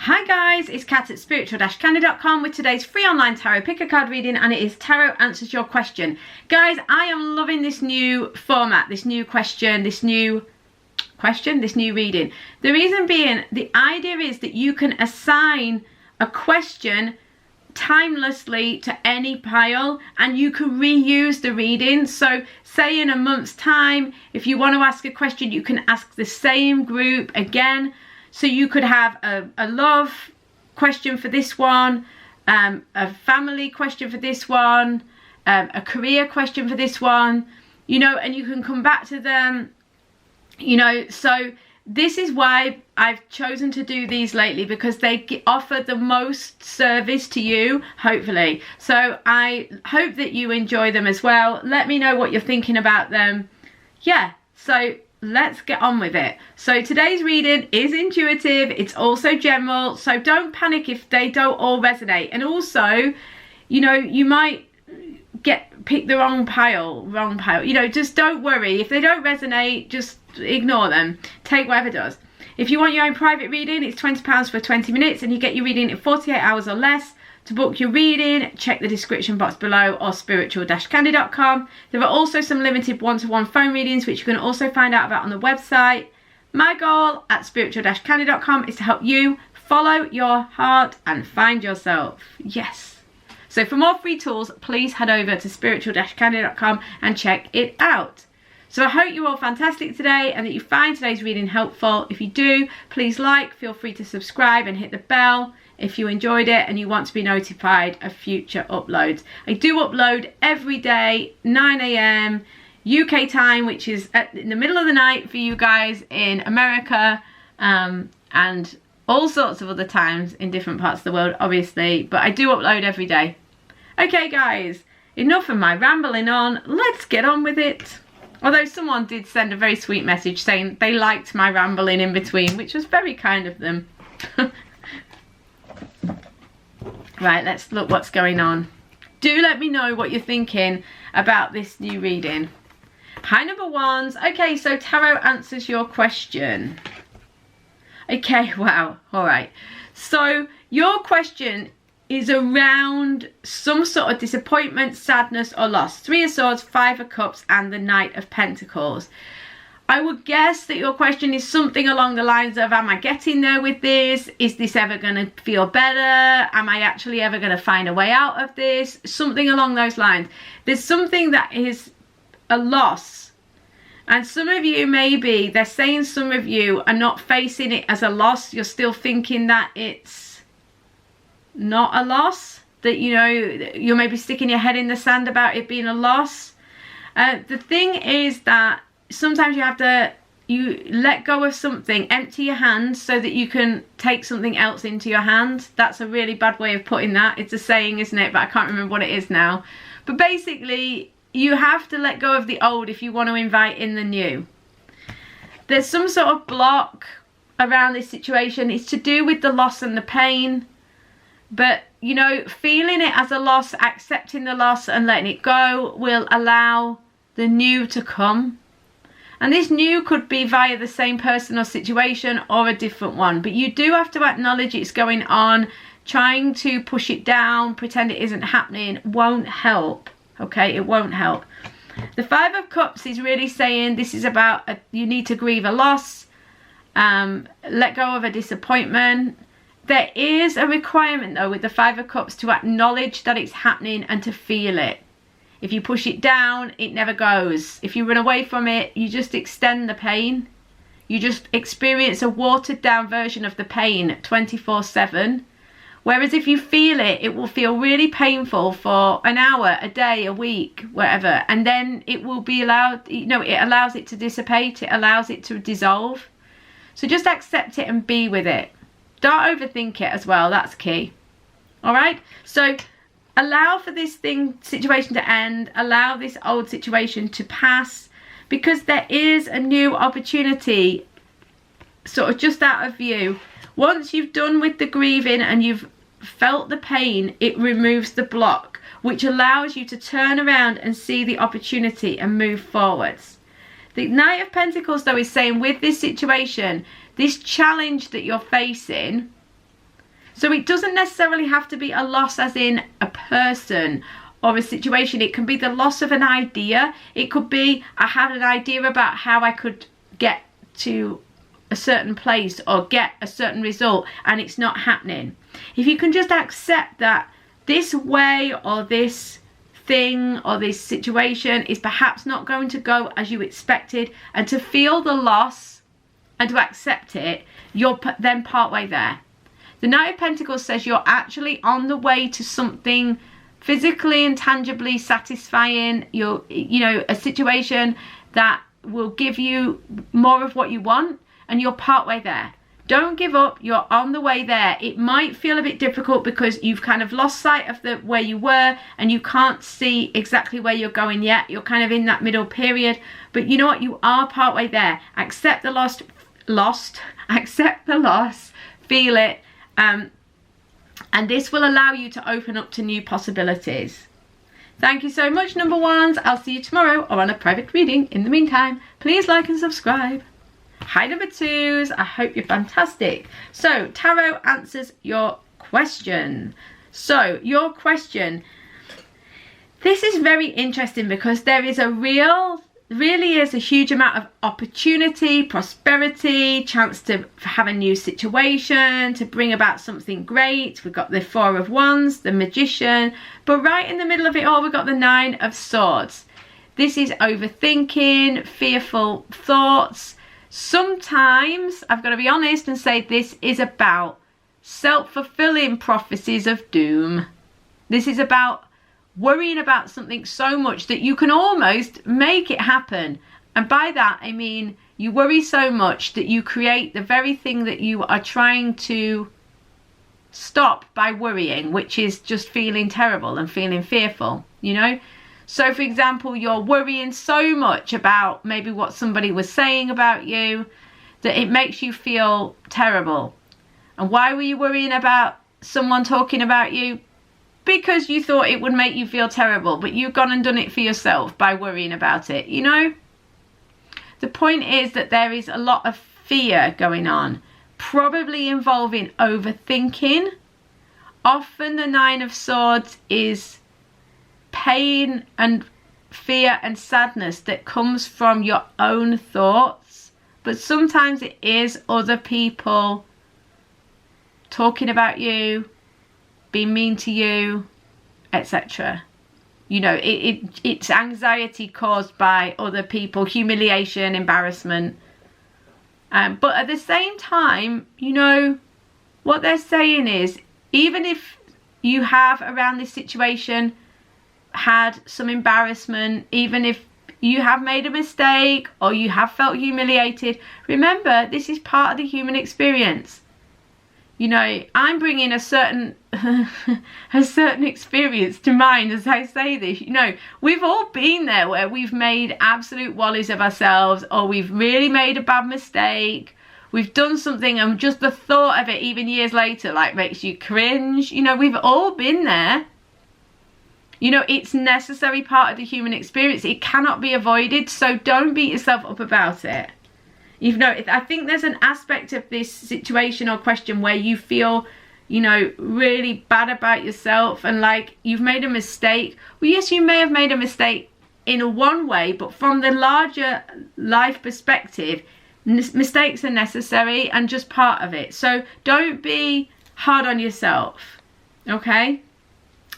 Hi guys, it's Kat at spiritual-candy.com with today's free online tarot pick a card reading, and it is Tarot Answers Your Question. Guys, I am loving this new format, this new reading. The reason being, the idea is that you can assign a question timelessly to any pile and you can reuse the reading. So say in a month's time, if you want to ask a question, you can ask the same group again. So you could have a love question for this one, a family question for this one, a career question for this one, you know, and you can come back to them, you know. So this is why I've chosen to do these lately, because they offer the most service to you, hopefully. So I hope that you enjoy them as well. Let me know what you're thinking about them. Yeah, so let's get on with it. So today's reading is intuitive, it's also general, so don't panic if they don't all resonate. And also, you know, you might pick the wrong pile, you know, just don't worry if they don't resonate, just ignore them, take whatever does. If you want your own private reading, it's £20 for 20 minutes and you get your reading in 48 hours or less. To book your reading, check the description box below or spiritual-candy.com. There are also some limited one-to-one phone readings which you can also find out about on the website. My goal at spiritual-candy.com is to help you follow your heart and find yourself. Yes. So for more free tools, please head over to spiritual-candy.com and check it out. So I hope you're all fantastic today and that you find today's reading helpful. If you do, please feel free to subscribe and hit the bell if you enjoyed it and you want to be notified of future uploads. I do upload every day, 9 AM UK time, which is in the middle of the night for you guys in America, and all sorts of other times in different parts of the world, obviously, but I do upload every day. Okay guys, enough of my rambling on, let's get on with it. Although someone did send a very sweet message saying they liked my rambling in between, which was very kind of them. Right, let's look what's going on. Do let me know what you're thinking about this new reading. Pile number ones. Okay, so Tarot Answers Your Question. Okay, wow, all right. So your question is around some sort of disappointment, sadness or loss. 3 of Swords, 5 of Cups and the Knight of Pentacles. I would guess that your question is something along the lines of, am I getting there with this? Is this ever going to feel better? Am I actually ever going to find a way out of this? Something along those lines. There's something that is a loss. And some of you, maybe, they're saying some of you are not facing it as a loss. You're still thinking that it's not a loss. That, you know, you're maybe sticking your head in the sand about it being a loss. The thing is that sometimes you have to let go of something, empty your hand so that you can take something else into your hand. That's a really bad way of putting that. It's a saying, isn't it? But I can't remember what it is now. But basically, you have to let go of the old if you want to invite in the new. There's some sort of block around this situation. It's to do with the loss and the pain. But, you know, feeling it as a loss, accepting the loss and letting it go will allow the new to come. And this new could be via the same person or situation or a different one. But you do have to acknowledge it's going on. Trying to push it down, pretend it isn't happening, won't help. Okay, it won't help. The 5 of Cups is really saying this is about, you need to grieve a loss. Let go of a disappointment. There is a requirement though with the 5 of Cups to acknowledge that it's happening and to feel it. If you push it down, it never goes. If you run away from it, you just extend the pain. You just experience a watered down version of the pain 24/7. Whereas if you feel it, it will feel really painful for an hour, a day, a week, whatever. And then it will be allowed, you know, it allows it to dissipate. It allows it to dissolve. So just accept it and be with it. Don't overthink it as well. That's key. All right. So allow for this situation to end. Allow this old situation to pass, because there is a new opportunity sort of just out of view. Once you've done with the grieving and you've felt the pain, it removes the block, which allows you to turn around and see the opportunity and move forwards. The Knight of Pentacles though is saying with this situation, this challenge that you're facing, So it doesn't necessarily have to be a loss as in a person or a situation. It can be the loss of an idea. It could be, I had an idea about how I could get to a certain place or get a certain result, and it's not happening. If you can just accept that this way or this thing or this situation is perhaps not going to go as you expected, and to feel the loss and to accept it, you're then partway there. The Knight of Pentacles says you're actually on the way to something physically and tangibly satisfying. You know, a situation that will give you more of what you want, and you're partway there. Don't give up, you're on the way there. It might feel a bit difficult because you've kind of lost sight of where you were, and you can't see exactly where you're going yet. You're kind of in that middle period, but you know what, you are partway there. Accept the accept the loss, feel it, and this will allow you to open up to new possibilities. Thank you so much, number ones. I'll see you tomorrow or on a private reading. In the meantime, please like and subscribe. Hi, number twos. I hope you're fantastic. So, Tarot answers your question. So, your question. This is very interesting because there is really is a huge amount of opportunity, prosperity, chance to have a new situation, to bring about something great. We've got the Four of Wands, the Magician, but right in the middle of it all, we've got the Nine of Swords. This is overthinking, fearful thoughts. Sometimes, I've got to be honest and say, this is about self-fulfilling prophecies of doom. This is about worrying about something so much that you can almost make it happen. And by that, I mean you worry so much that you create the very thing that you are trying to stop by worrying, which is just feeling terrible and feeling fearful, you know? So, for example, you're worrying so much about maybe what somebody was saying about you that it makes you feel terrible. And why were you worrying about someone talking about you? Because you thought it would make you feel terrible, but you've gone and done it for yourself by worrying about it, you know? The point is that there is a lot of fear going on, probably involving overthinking. Often the Nine of Swords is pain and fear and sadness that comes from your own thoughts, but sometimes it is other people talking about you, being mean to you, etc. You know, it's anxiety caused by other people, humiliation, embarrassment. But at the same time, you know, what they're saying is, even if you have around this situation had some embarrassment, even if you have made a mistake or you have felt humiliated, remember, this is part of the human experience. You know, I'm bringing a certain experience to mind as I say this. You know, we've all been there where we've made absolute wallies of ourselves, or we've really made a bad mistake. We've done something and just the thought of it even years later like makes you cringe. You know, we've all been there. You know, it's necessary part of the human experience. It cannot be avoided, so don't beat yourself up about it. You know, I think there's an aspect of this situation or question where you feel, you know, really bad about yourself and like you've made a mistake. Well, yes, you may have made a mistake in one way, but from the larger life perspective, mistakes are necessary and just part of it. So don't be hard on yourself, okay?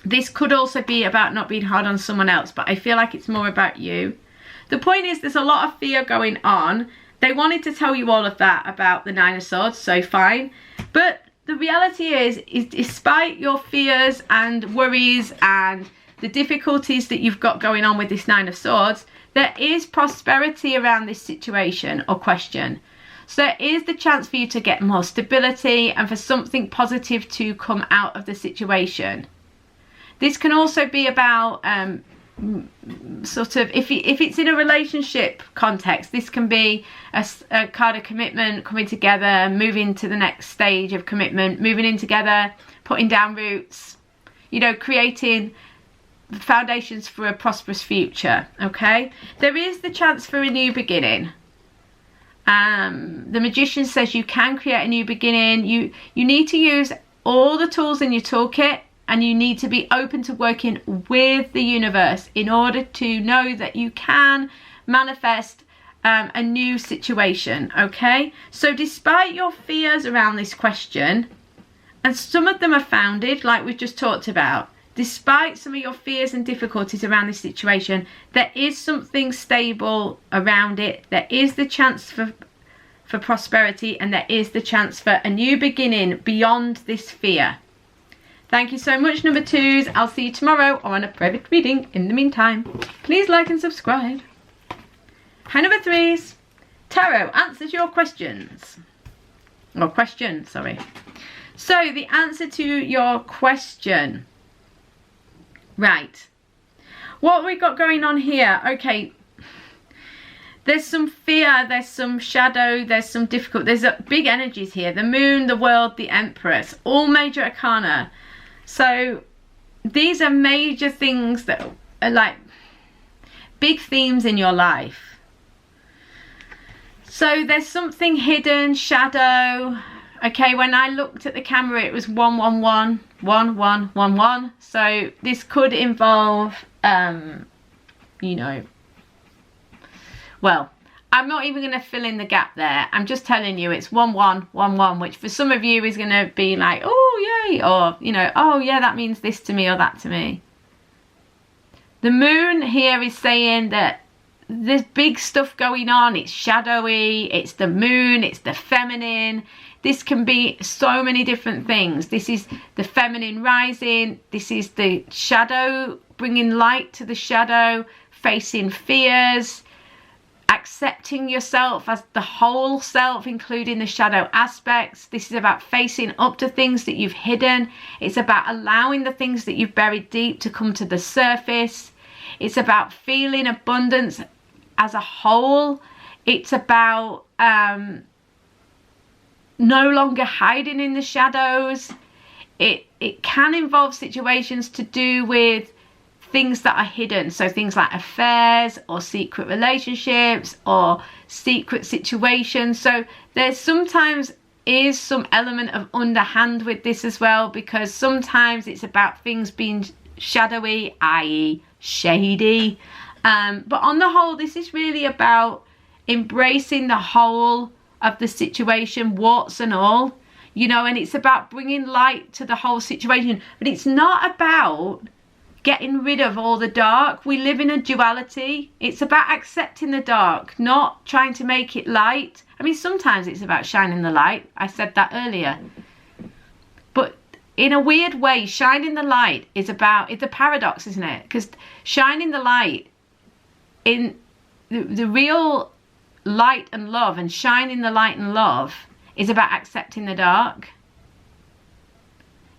This could also be about not being hard on someone else, but I feel like it's more about you. The point is, there's a lot of fear going on. They wanted to tell you all of that about the Nine of Swords, so fine. But the reality is despite your fears and worries and the difficulties that you've got going on with this Nine of Swords, there is prosperity around this situation or question. So there is the chance for you to get more stability and for something positive to come out of the situation. This can also be about sort of, if it's in a relationship context, this can be a card of commitment, coming together, moving to the next stage of commitment, moving in together, putting down roots, you know, creating foundations for a prosperous future, okay? There is the chance for a new beginning. The Magician says you can create a new beginning. You need to use all the tools in your toolkit, and you need to be open to working with the universe in order to know that you can manifest a new situation. Okay, so despite your fears around this question, and some of them are founded, like we've just talked about, despite some of your fears and difficulties around this situation, there is something stable around it. There is the chance for prosperity, and there is the chance for a new beginning beyond this fear. Thank you so much, number 2s. I'll see you tomorrow or on a private reading. In the meantime, please like and subscribe. Hi, number 3s. Tarot answers your questions. Or question, sorry. So the answer to your question. Right. What have we got going on here? Okay. There's some fear, there's some shadow, there's some difficult, there's big energies here. The moon, the world, the empress, all major arcana. So these are major things that are like big themes in your life. So there's something hidden, shadow. Okay, when I looked at the camera, it was 111, 1111. So this could involve, you know, well, I'm not even going to fill in the gap there. I'm just telling you it's 1111, which for some of you is going to be like, oh, yay, or, you know, oh, yeah, that means this to me or that to me. The moon here is saying that there's big stuff going on. It's shadowy, it's the moon, it's the feminine. This can be so many different things. This is the feminine rising. This is the shadow, bringing light to the shadow, facing fears, accepting yourself as the whole self, including the shadow aspects. This is about facing up to things that you've hidden. It's about allowing the things that you've buried deep to come to the surface. It's about feeling abundance as a whole. It's about no longer hiding in the shadows. It can involve situations to do with things that are hidden, so things like affairs or secret relationships or secret situations. So there's sometimes is some element of underhand with this as well, because sometimes it's about things being shadowy, i.e. shady, but on the whole this is really about embracing the whole of the situation, warts and all, you know, and it's about bringing light to the whole situation. But it's not about getting rid of all the dark. We live in a duality. It's about accepting the dark, not trying to make it light. I mean, sometimes it's about shining the light. I said that earlier. But in a weird way, shining the light is about, it's a paradox, isn't it? Because shining the light, in the real light and love, and shining the light and love is about accepting the dark.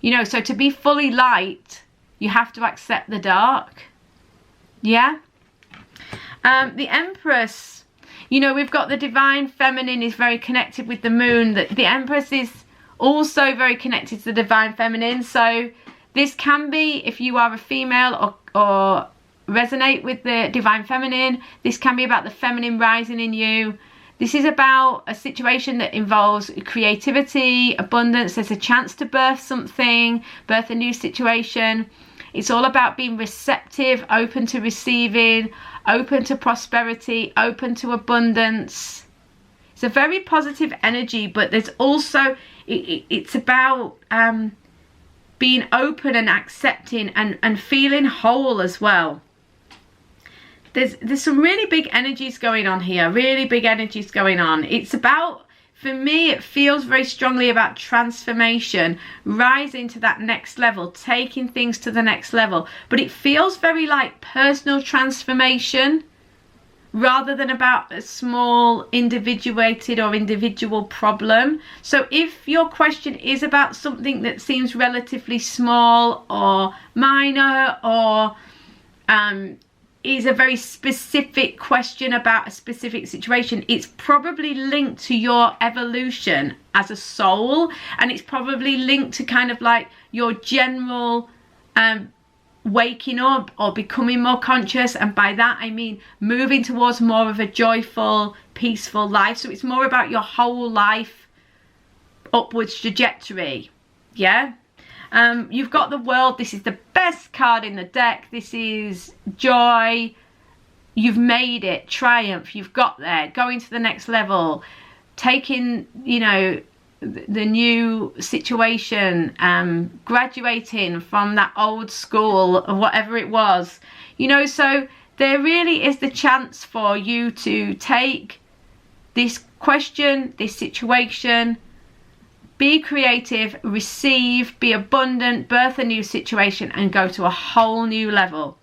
You know, so to be fully light, you have to accept the dark. Yeah. The Empress, you know, we've got the divine feminine is very connected with the moon. The Empress is also very connected to the divine feminine. So this can be, if you are a female or resonate with the divine feminine, this can be about the feminine rising in you. This is about a situation that involves creativity, abundance. There's a chance to birth something, birth a new situation. It's all about being receptive, open to receiving, open to prosperity, open to abundance. It's a very positive energy, but there's also, it's about being open and accepting and feeling whole as well. There's some really big energies going on here, really big energies going on. It's about, for me, it feels very strongly about transformation, rising to that next level, taking things to the next level. But it feels very like personal transformation rather than about a small individuated or individual problem. So if your question is about something that seems relatively small or minor, or is a very specific question about a specific situation, it's probably linked to your evolution as a soul, and it's probably linked to kind of like your general waking up or becoming more conscious, and by that I mean moving towards more of a joyful, peaceful life. So it's more about your whole life upwards trajectory. Yeah. You've got the World. This is the best card in the deck. This is joy. You've made it. Triumph. You've got there. Going to the next level. Taking, you know, the new situation. Graduating from that old school or whatever it was. You know, so there really is the chance for you to take this question, this situation, be creative, receive, be abundant, birth a new situation and go to a whole new level.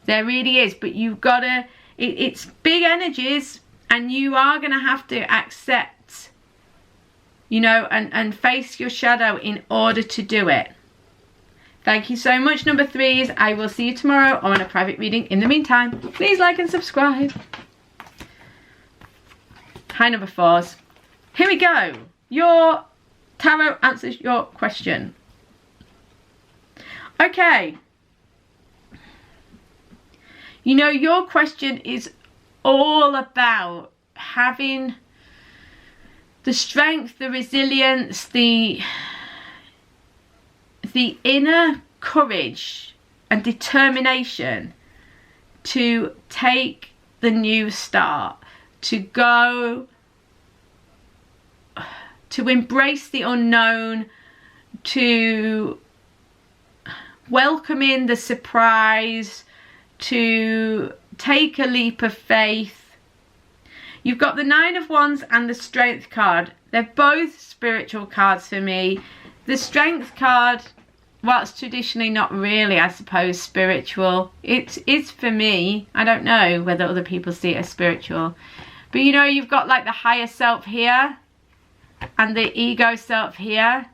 There really is, but you've got to, it's big energies and you are going to have to accept, you know, and face your shadow in order to do it. Thank you so much, number 3s. I will see you tomorrow on a private reading. In the meantime, please like and subscribe. Hi, number 4s. Here we go. Your tarot answers your question. Okay. You know, your question is all about having the strength, the resilience, the inner courage and determination to take the new start, to go, to embrace the unknown, to welcome in the surprise, to take a leap of faith. You've got the 9 of Wands and the Strength card. They're both spiritual cards for me. The Strength card, well, it's traditionally not really, I suppose, spiritual. It is for me. I don't know whether other people see it as spiritual. But you know, you've got like the higher self here and the ego self here.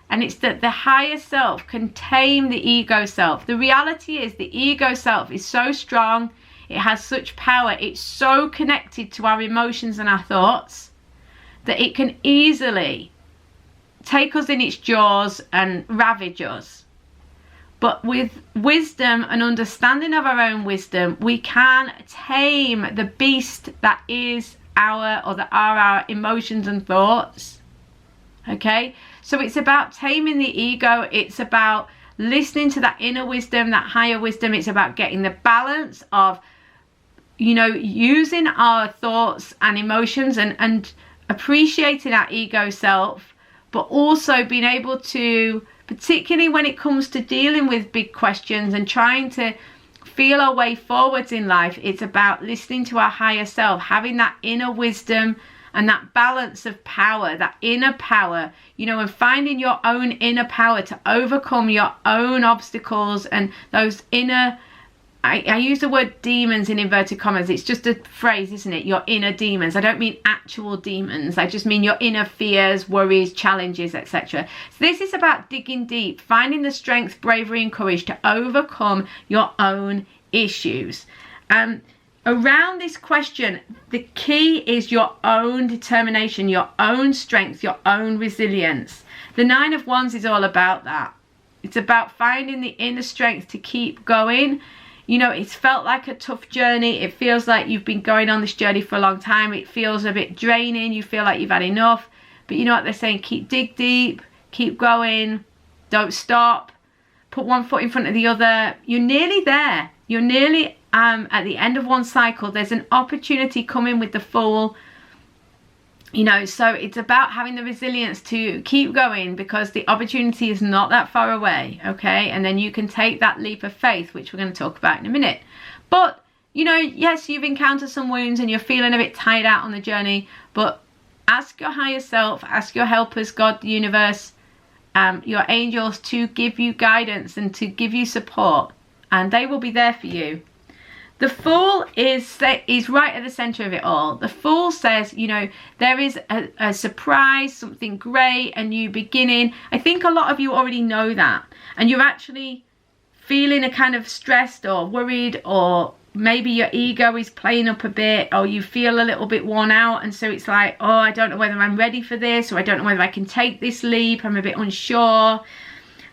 And it's that the higher self can tame the ego self. The reality is the ego self is so strong. It has such power. It's so connected to our emotions and our thoughts that it can easily take us in its jaws and ravage us. But with wisdom and understanding of our own wisdom, we can tame the beast that is our emotions and thoughts. Okay, so it's about taming the ego. It's about listening to that inner wisdom, that higher wisdom. It's about getting the balance of, you know, using our thoughts and emotions and appreciating our ego self, but also being able to, particularly when it comes to dealing with big questions and trying to feel our way forwards in life, it's about listening to our higher self, having that inner wisdom and that balance of power, that inner power, you know, and finding your own inner power to overcome your own obstacles and those inner, I use the word demons in inverted commas. It's just a phrase, isn't it? Your inner demons. I don't mean actual demons. I just mean your inner fears, worries, challenges, etc. So this is about digging deep, finding the strength, bravery and courage to overcome your own issues. Around this question, the key is your own determination, your own strength, your own resilience. The 9 of Wands is all about that. It's about finding the inner strength to keep going. You know, it's felt like a tough journey. It feels like you've been going on this journey for a long time. It feels a bit draining. You feel like you've had enough. But you know what they're saying? Dig deep, keep going, don't stop. Put one foot in front of the other. You're nearly there. You're nearly at the end of one cycle. There's an opportunity coming with the Fool. You know, so it's about having the resilience to keep going because the opportunity is not that far away, okay? And then you can take that leap of faith, which we're going to talk about in a minute. But, you know, yes, you've encountered some wounds and you're feeling a bit tired out on the journey, but ask your higher self, ask your helpers, God, the universe, your angels to give you guidance and to give you support, and they will be there for you. The Fool is right at the center of it all. The Fool says, you know, there is a surprise, something great, a new beginning. I think a lot of you already know that. And you're actually feeling a kind of stressed or worried, or maybe your ego is playing up a bit, or you feel a little bit worn out. And so it's like, oh, I don't know whether I'm ready for this, or I don't know whether I can take this leap. I'm a bit unsure.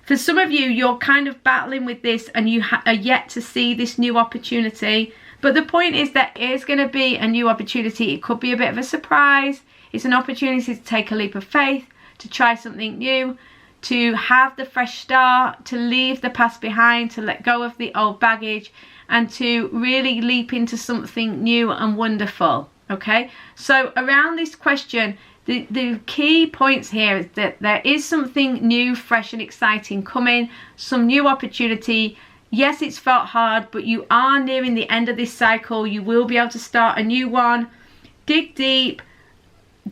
For some of you, you're kind of battling with this and you are yet to see this new opportunity. But the point is there is going to be a new opportunity. It could be a bit of a surprise. It's an opportunity to take a leap of faith, to try something new, to have the fresh start, to leave the past behind, to let go of the old baggage, and to really leap into something new and wonderful. Okay, so around this question, the key points here is that there is something new, fresh and exciting coming, some new opportunity. Yes, it's felt hard, but you are nearing the end of this cycle. You will be able to start a new one. Dig deep,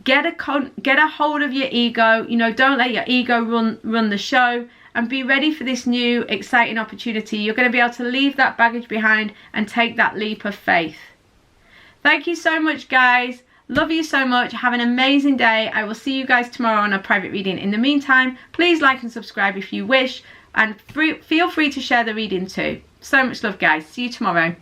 get a hold of your ego. You know, don't let your ego run the show, and be ready for this new exciting opportunity. You're going to be able to leave that baggage behind and take that leap of faith. Thank you so much, guys. Love you so much. Have an amazing day. I will see you guys tomorrow on a private reading. In the meantime, please like and subscribe if you wish, and feel free to share the reading too. So much love, guys. See you tomorrow.